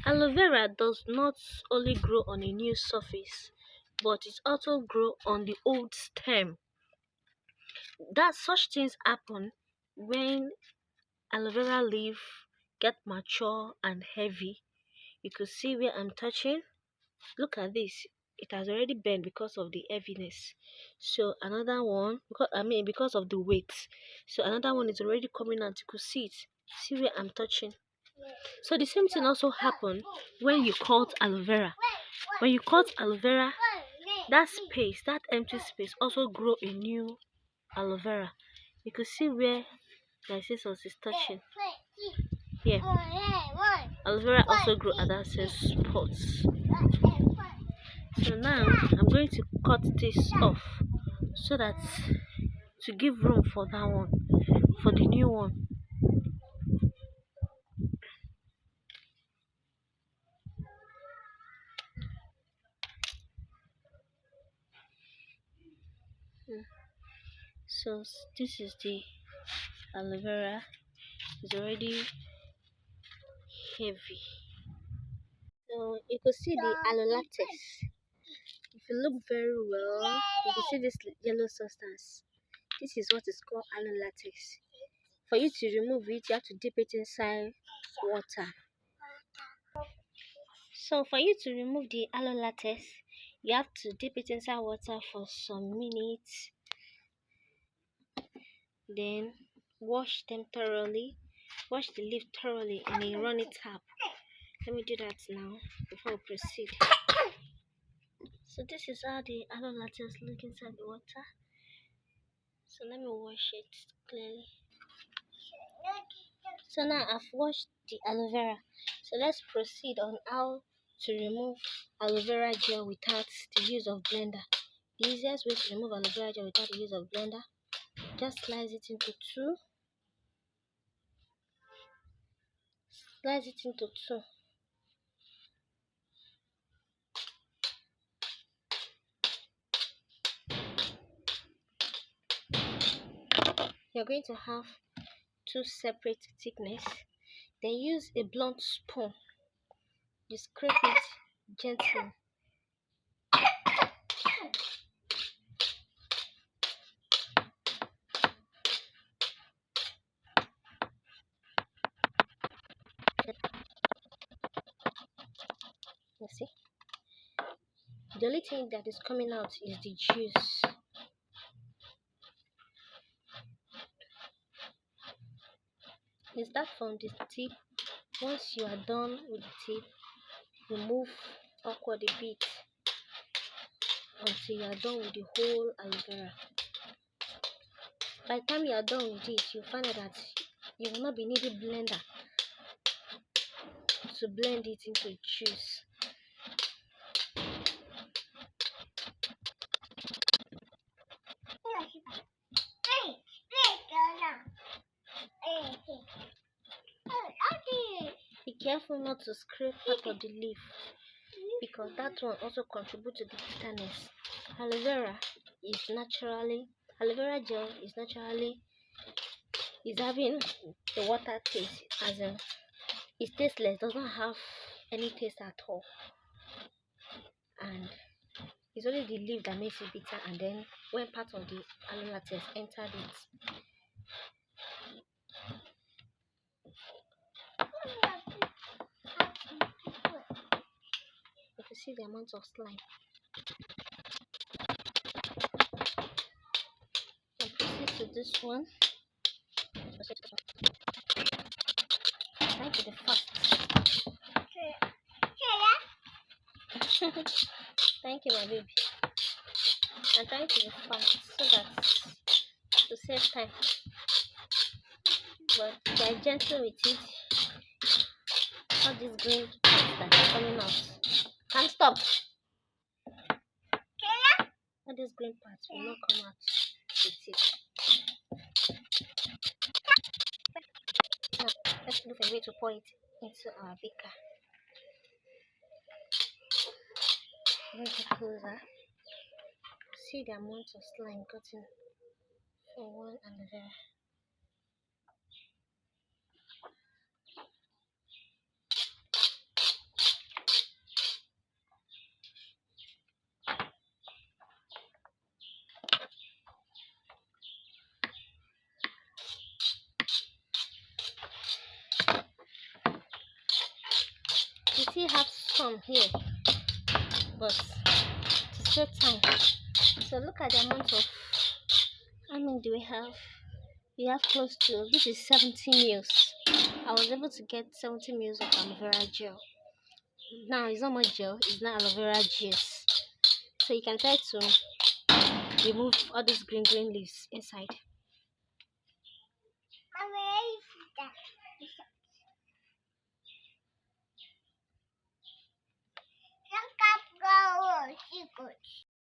Aloe vera does not only grow on a new surface, but it also grows on the old stem. That such things happen when aloe vera leaf get mature and heavy. You could see where I'm touching. Look at this. It has already bent because of the heaviness. So another one, because of the weight. So another one is already coming out. You could see it. See where I'm touching. So the same thing also happen when you cut aloe vera. When you cut aloe vera, that space, that empty space, also grow a new aloe vera. You could see where my scissors is touching. Here, aloe vera also grow at that same spot. So now I'm going to cut this off so that to give room for that one, for the new one. So this is the aloe vera. It's already heavy. So you can see the aloe latex. If you look very well, you can see this yellow substance. This is what is called aloe latex. For you to remove it, you have to dip it inside water. So for you to remove the aloe latex, you have to dip it inside water for some minutes. Then wash them thoroughly. Wash the leaf thoroughly in a running tap. Let me do that now before we proceed. So this is how the aloe latex look inside the water. So let me wash it clearly. So now I've washed the aloe vera. So let's proceed on how to remove aloe vera gel without the use of blender. The easiest way to remove aloe vera gel without the use of blender, just slice it into two. Slice it into two. You're going to have two separate thickness. Then use a blunt spoon. You scrape it gently. You see? The only thing that is coming out is the juice. You start from the tip. Once you are done with the tip, remove awkward a bit until you are done with the whole aloe vera. By the time you are done with it, you find out that you will not be needing blender to blend it into juice. Be careful not to scrape part of the leaf because that one also contributes to the bitterness. Aloe vera gel is having the water taste, as in it's tasteless, does not have any taste at all, and it's only the leaf that makes it bitter, and then when part of the aloe latex entered it. You can see the amount of slime. And proceed to this one. Try to the fast. Thank you, my baby. And try to be fast so that to save time. But they are gentle with it. All these green parts that are coming out. Can't stop. All these green parts will not come out with it. Now, let's look for a way to pour it into our beaker. Bring it closer. See the amount of slime gotten for one aloe vera. still have some here, but to save time. So look at the amount of, how many do we have? We have close to, this is 70 mils. I was able to get 70 mils of aloe vera gel. Now it's not more gel, it's not aloe vera juice. So you can try to remove all these green leaves inside.